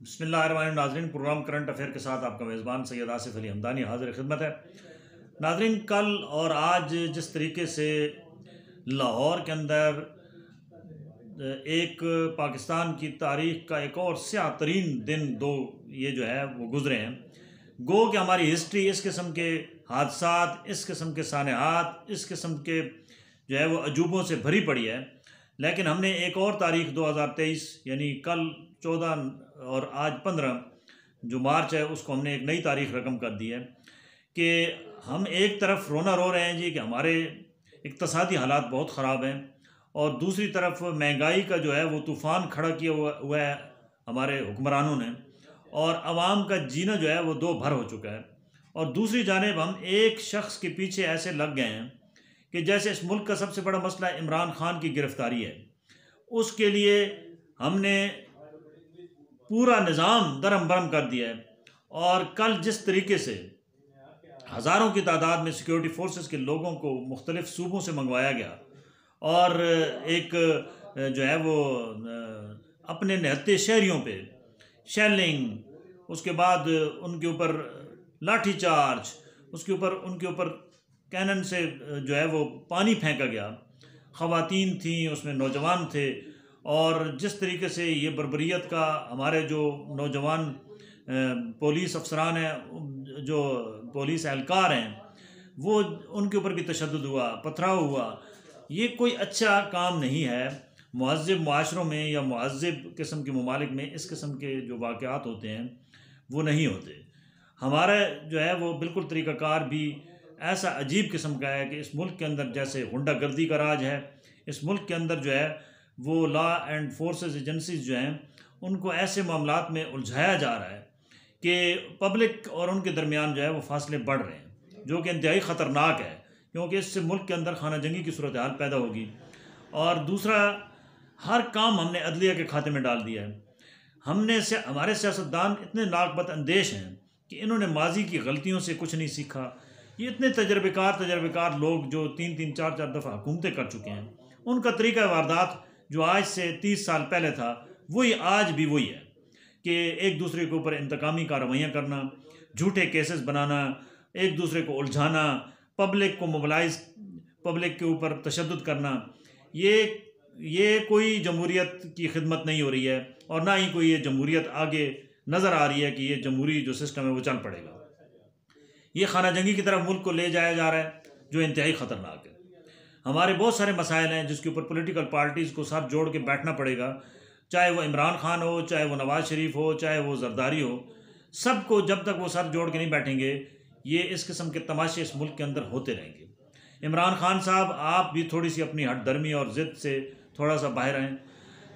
बिस्मिल्लाहिर्रहमानिर्रहीम। नाज़रीन, programme current affair के साथ आपका मेज़बान सैयद आसिफ अली हमदानी हाज़िर खिदमत है। नाज़रीन, कल और आज जिस तरीके से लाहौर के अंदर एक पाकिस्तान की तारीख़ का एक और स्याह तरीन दिन दो ये जो है वो गुज़रे हैं। गो कि हमारी हिस्ट्री इस किस्म के हादसात, इस किस्म के सानेहात, इस किस्म के जो है वो अजूबों से भरी पड़ी है। लेकिन हमने एक और तारीख़ 2023 यानी कल 14 और आज 15 जो मार्च है उसको हमने एक नई तारीख़ रकम कर दी है कि हम एक तरफ रोना रो रहे हैं जी कि हमारे इक़्तिसादी हालात बहुत ख़राब हैं, और दूसरी तरफ महंगाई का जो है वो तूफ़ान खड़ा किया हुआ है हमारे हुक्मरानों ने, और आवाम का जीना जो है वो दो भर हो चुका है। और दूसरी जानिब हम एक शख्स के पीछे ऐसे लग गए हैं कि जैसे इस मुल्क का सबसे बड़ा मसला इमरान खान की गिरफ़्तारी है, उसके लिए हमने पूरा निज़ाम दरम बरम कर दिया है। और कल जिस तरीके से हज़ारों की तादाद में सिक्योरिटी फोर्सेस के लोगों को मुख्तलिफ़ सूबों से मंगवाया गया और एक जो है वो अपने निहत्ते शहरियों पे शेलिंग, उसके बाद उनके ऊपर लाठी चार्ज, उसके ऊपर उनके ऊपर कैनन से जो है वो पानी फेंका गया, ख़वातीन थीं उसमें, नौजवान थे, और जिस तरीके से ये बर्बरियत का हमारे जो नौजवान पुलिस अफसरान हैं, जो पुलिस एहलकार हैं, वो उनके ऊपर भी तशद्दुद हुआ, पथराव हुआ। ये कोई अच्छा काम नहीं है। मुहज़्ज़िब माशरों में या मुहज़्ज़िब किस्म के ममालिक में इस किस्म के जो वाक़यात होते हैं वो नहीं होते। हमारा जो है वो बिल्कुल तरीक़ाकार भी ऐसा अजीब किस्म का है कि इस मुल्क के अंदर जैसे गुंडागर्दी का राज है, इस मुल्क के अंदर जो है वो लॉ एंड फोर्सेस एजेंसीज जो हैं उनको ऐसे मामलात में उलझाया जा रहा है कि पब्लिक और उनके दरमियान जो है वो फासले बढ़ रहे हैं, जो कि इंतहाई ख़तरनाक है, क्योंकि इससे मुल्क के अंदर खाना जंगी की सूरत हाल पैदा होगी। और दूसरा, हर काम हमने अदलिया के खाते में डाल दिया है। हमारे सियासतदान इतने नाकबत अंदेश हैं कि इन्होंने माजी की गलतियों से कुछ नहीं सीखा। ये इतने तजर्बेकार लोग जो 3-3, 4-4 दफ़ा हुकूमतें कर चुके हैं, उनका तरीका वारदात जो आज से 30 साल पहले था वही आज भी वही है कि एक दूसरे के ऊपर इंतकामी कार्रवाइयाँ करना, झूठे केसेस बनाना, एक दूसरे को उलझाना, पब्लिक को मोबिलाइज, पब्लिक के ऊपर तशद्दुद करना। ये कोई जमहूरियत की खिदमत नहीं हो रही है, और ना ही कोई ये जमहूरियत आगे नज़र आ रही है कि ये जमहूरी जो सिस्टम है वो चल पड़ेगा। ये खाना जंगी की तरफ मुल्क को ले जाया जा रहा है, जो इंतहाई ख़तरनाक है। हमारे बहुत सारे मसाइल हैं जिसके ऊपर पॉलिटिकल पार्टीज़ को सर जोड़ के बैठना पड़ेगा, चाहे वो इमरान खान हो, चाहे वो नवाज़ शरीफ हो, चाहे वो जरदारी हो। सबको जब तक वो सर जोड़ के नहीं बैठेंगे, ये इस किस्म के तमाशे इस मुल्क के अंदर होते रहेंगे। इमरान खान साहब, आप भी थोड़ी सी अपनी हठधर्मी और ज़िद से थोड़ा सा बाहर आएँ।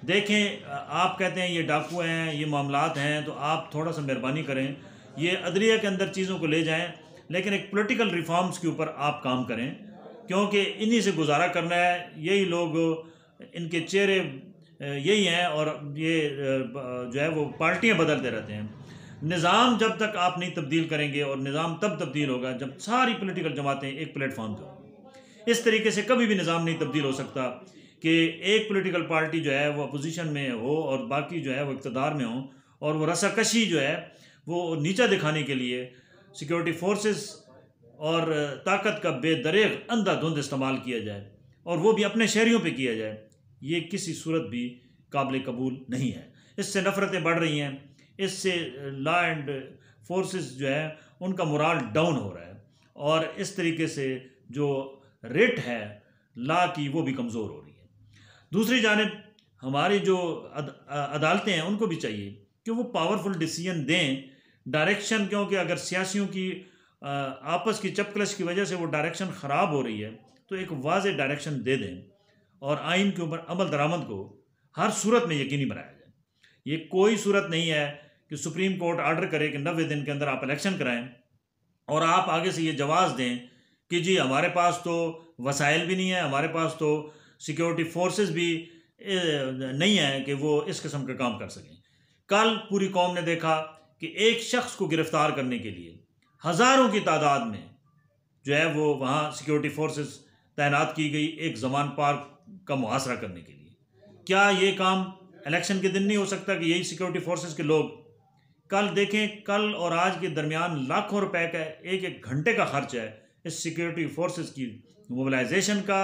देखें, आप कहते हैं ये डाकू हैं, ये मामलात हैं, तो आप थोड़ा सा मेहरबानी करें, ये अदलिया के अंदर चीज़ों को ले जाएं, लेकिन एक पॉलिटिकल रिफॉर्म्स के ऊपर आप काम करें, क्योंकि इन्हीं से गुजारा करना है। यही लोग, इनके चेहरे यही हैं, और ये जो है वो पार्टियां बदलते रहते हैं। निज़ाम जब तक आप नहीं तब्दील करेंगे, और निज़ाम तब तब्दील होगा जब सारी पॉलिटिकल जमातें एक प्लेटफॉर्म पर हों। इस तरीके से कभी भी निज़ाम नहीं तब्दील हो सकता कि एक पॉलिटिकल पार्टी जो है वो अपोजिशन में हो और बाकी जो है वो इक़्तिदार में हो, और वो रसाकशी जो है वो नीचा दिखाने के लिए सिक्योरिटी फोर्सेस और ताकत का बेदरेग अंधाधुंध इस्तेमाल किया जाए, और वो भी अपने शहरियों पे किया जाए। ये किसी सूरत भी काबिल कबूल नहीं है। इससे नफ़रतें बढ़ रही हैं, इससे लॉ एंड फोर्सेस जो है उनका मोराल डाउन हो रहा है, और इस तरीके से जो रेट है लॉ की वो भी कमज़ोर हो रही है। दूसरी जानिब हमारी जो अदालतें हैं उनको भी चाहिए कि वो पावरफुल डिसीजन दें, डायरेक्शन, क्योंकि अगर सियासियों की आपस की चपकलश की वजह से वो डायरेक्शन ख़राब हो रही है तो एक वाज़ेह डायरेक्शन दे दें, और आइन के ऊपर अमल दरामद को हर सूरत में यकीनी बनाया जाए। ये कोई सूरत नहीं है कि सुप्रीम कोर्ट आर्डर करे कि 90 दिन के अंदर आप इलेक्शन कराएं, और आप आगे से ये जवाज़ दें कि जी हमारे पास तो वसाइल भी नहीं है, हमारे पास तो सिक्योरिटी फोर्सेस भी नहीं है कि वो इस किस्म का काम कर सकें। कल पूरी कौम ने देखा कि एक शख्स को गिरफ्तार करने के लिए हज़ारों की तादाद में जो है वो वहाँ सिक्योरिटी फोर्सेस तैनात की गई, एक जमान पार्क का मुहासरा करने के लिए। क्या ये काम इलेक्शन के दिन नहीं हो सकता कि यही सिक्योरिटी फोर्सेस के लोग कल देखें, कल और आज के दरमियान लाखों रुपए का एक एक घंटे का खर्च है इस सिक्योरिटी फोर्सेस की मोबिलाइजेशन का,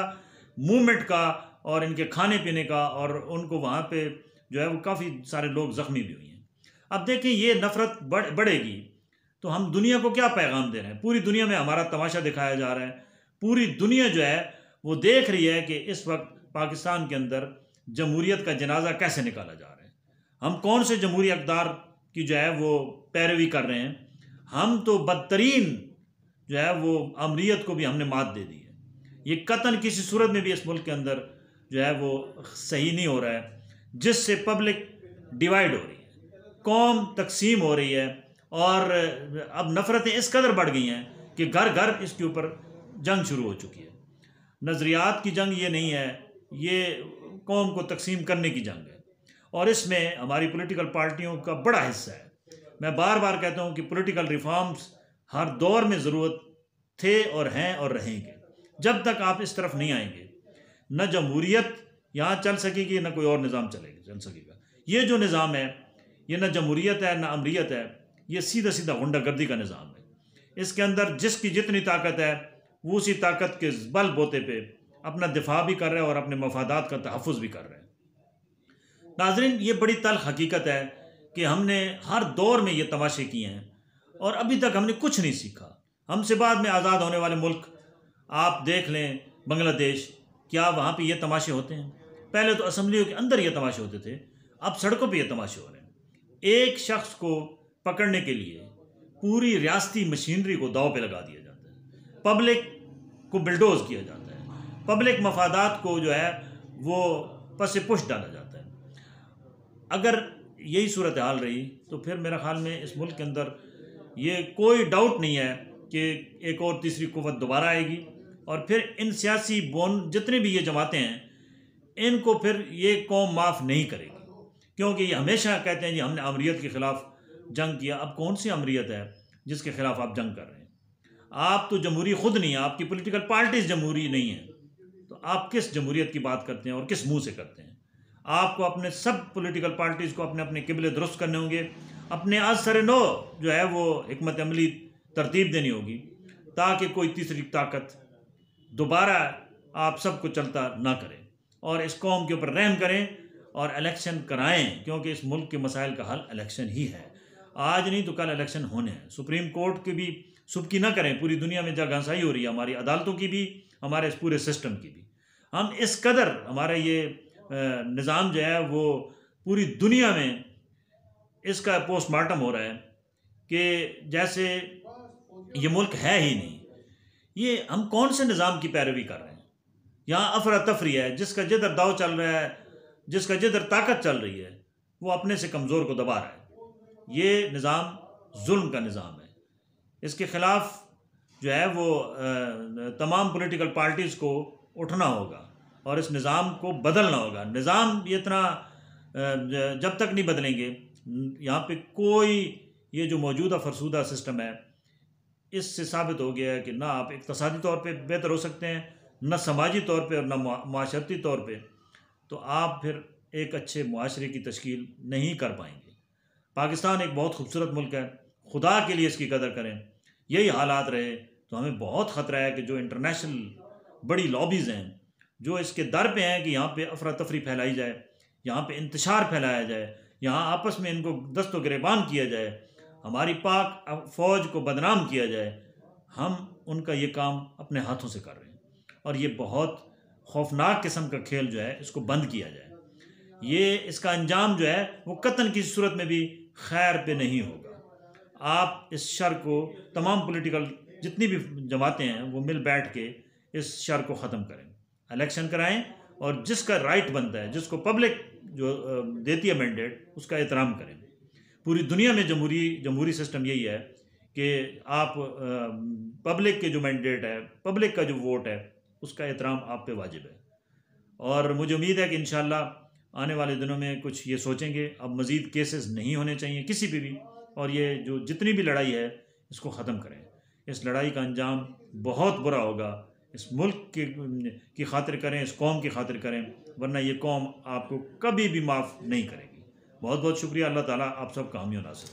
मूवमेंट का और इनके खाने पीने का, और उनको वहाँ पे जो है वो काफ़ी सारे लोग ज़ख्मी भी हुए हैं। अब देखें, ये नफ़रत बढ़ेगी तो हम दुनिया को क्या पैगाम दे रहे हैं? पूरी दुनिया में हमारा तमाशा दिखाया जा रहा है। पूरी दुनिया जो है वो देख रही है कि इस वक्त पाकिस्तान के अंदर जमहूरियत का जनाजा कैसे निकाला जा रहा है। हम कौन से जमहूरी अक़दार की जो है वो पैरवी कर रहे हैं? हम तो बदतरीन जो है वो अमरीत को भी हमने मात दे दी है। ये कतन किसी सूरत में भी इस मुल्क के अंदर जो है वो सही नहीं हो रहा है, जिससे पब्लिक डिवाइड हो रही है, कौम तकसीम हो रही है, और अब नफ़रतें इस कदर बढ़ गई हैं कि घर घर इसके ऊपर जंग शुरू हो चुकी है। नज़रियात की जंग ये नहीं है, ये कौम को तकसीम करने की जंग है, और इसमें हमारी पॉलिटिकल पार्टियों का बड़ा हिस्सा है। मैं बार बार कहता हूँ कि पॉलिटिकल रिफॉर्म्स हर दौर में ज़रूरत थे और हैं और रहेंगे। जब तक आप इस तरफ नहीं आएंगे, न जमहूरियत यहाँ चल सकेगी, न कोई और निज़ाम चल सकेगा। ये जो निज़ाम है, ये न जमहूरियत है न अमरीत है, ये सीधा सीधा गुंडागर्दी का निज़ाम है। इसके अंदर जिसकी जितनी ताकत है वो उसी ताकत के बल बोते पे अपना दिफा भी कर रहे हैं और अपने मफादात का तहफ़्फ़ुज़ भी कर रहे हैं। नाज़रीन, ये बड़ी तल्ख़ हकीकत है कि हमने हर दौर में ये तमाशे किए हैं और अभी तक हमने कुछ नहीं सीखा। हमसे बाद में आज़ाद होने वाले मुल्क आप देख लें, बांग्लादेश, क्या वहाँ पे ये तमाशे होते हैं? पहले तो असम्बलियों के अंदर ये तमाशे होते थे, अब सड़कों पे ये तमाशे हो रहे हैं। एक शख्स को पकड़ने के लिए पूरी रियासती मशीनरी को दाव पे लगा दिया जाता है, पब्लिक को बिल्डोज किया जाता है, पब्लिक मफादात को जो है वो पसे पुश डाला जाता है। अगर यही सूरत हाल रही तो फिर मेरा ख्याल में इस मुल्क के अंदर ये कोई डाउट नहीं है कि एक और तीसरी कुव्वत दोबारा आएगी, और फिर इन सियासी बोन जितने भी ये जमातें हैं इनको फिर ये कौम माफ़ नहीं करेगी, क्योंकि ये हमेशा कहते हैं जी हमने अमरीत के ख़िलाफ़ जंग किया। अब कौन सी अमरीत है जिसके ख़िलाफ़ आप जंग कर रहे हैं? आप तो जमहूरी खुद नहीं है, आपकी पॉलिटिकल पार्टीज जमहूरी नहीं है, तो आप किस जमहूरियत की बात करते हैं और किस मुंह से करते हैं? आपको अपने सब पॉलिटिकल पार्टीज़ को अपने अपने किबले दुरुस्त करने होंगे, अपने असर नो जो है वो हिकमत अमली तरतीब देनी होगी, ताकि कोई तीसरी ताकत दोबारा आप सबको चलता ना करें, और इस कौम के ऊपर रहम करें और इलेक्शन कराएं, क्योंकि इस मुल्क के मसाइल का हल इलेक्शन ही है। आज नहीं तो कल इलेक्शन होने हैं। सुप्रीम कोर्ट की भी सुबकी ना करें, पूरी दुनिया में जगह घंसाई हो रही है, हमारी अदालतों की भी, हमारे इस पूरे सिस्टम की भी। हम इस कदर हमारा ये निज़ाम जो है वो पूरी दुनिया में इसका पोस्टमार्टम हो रहा है कि जैसे ये मुल्क है ही नहीं। ये हम कौन से निज़ाम की पैरवी कर रहे हैं? यहाँ अफरा तफरी है, जिसका जिधर दाव चल रहा है, जिसका जिधर ताकत चल रही है, वो अपने से कमज़ोर को दबा रहा है। ये निज़ाम जुल्म का निज़ाम है। इसके ख़िलाफ़ जो है वो तमाम पॉलिटिकल पार्टीज़ को उठना होगा और इस निज़ाम को बदलना होगा। निज़ाम ये इतना जब तक नहीं बदलेंगे, यहाँ पे कोई ये जो मौजूदा फरसूदा सिस्टम है, इससे साबित हो गया है कि ना आप इक़्तिसादी तौर पे बेहतर हो सकते हैं, न समाजी तौर पे और न माशरती तौर पे, तो आप फिर एक अच्छे मुआशरे की तश्कील नहीं कर पाएंगे। पाकिस्तान एक बहुत खूबसूरत मुल्क है, खुदा के लिए इसकी कदर करें। यही हालात रहे तो हमें बहुत ख़तरा है कि जो इंटरनेशनल बड़ी लॉबीज़ हैं जो इसके दर पे हैं कि यहाँ पे अफरा तफरी फैलाई जाए, यहाँ पे इंतशार फैलाया जाए, यहाँ आपस में इनको दस्तो गिरेबान किया जाए, हमारी पाक फ़ौज को बदनाम किया जाए, हम उनका ये काम अपने हाथों से कर रहे हैं और ये बहुत खौफनाक किस्म का खेल जो है इसको बंद किया जाए। ये इसका अंजाम जो है वो कतन की सूरत में भी खैर पे नहीं होगा। आप इस शर को, तमाम पॉलिटिकल जितनी भी जमातें हैं वो मिल बैठ के इस शर को ख़त्म करें, इलेक्शन कराएं और जिसका राइट बनता है, जिसको पब्लिक जो देती है मैंडेट, उसका एहतराम करें। पूरी दुनिया में जमहूरी सिस्टम यही है कि आप पब्लिक के जो मैंडेट है, पब्लिक का जो वोट है, उसका एहतराम आप पे वाजिब है। और मुझे उम्मीद है कि इंशाअल्लाह आने वाले दिनों में कुछ ये सोचेंगे, अब मज़ीद केसेस नहीं होने चाहिए किसी पे भी, और ये जो जितनी भी लड़ाई है इसको ख़त्म करें। इस लड़ाई का अंजाम बहुत बुरा होगा। इस मुल्क की खातिर करें, इस कौम की खातिर करें, वरना ये कौम आपको कभी भी माफ़ नहीं करेगी। बहुत बहुत शुक्रिया। अल्लाह ताला आप सब का हामी और नासिर।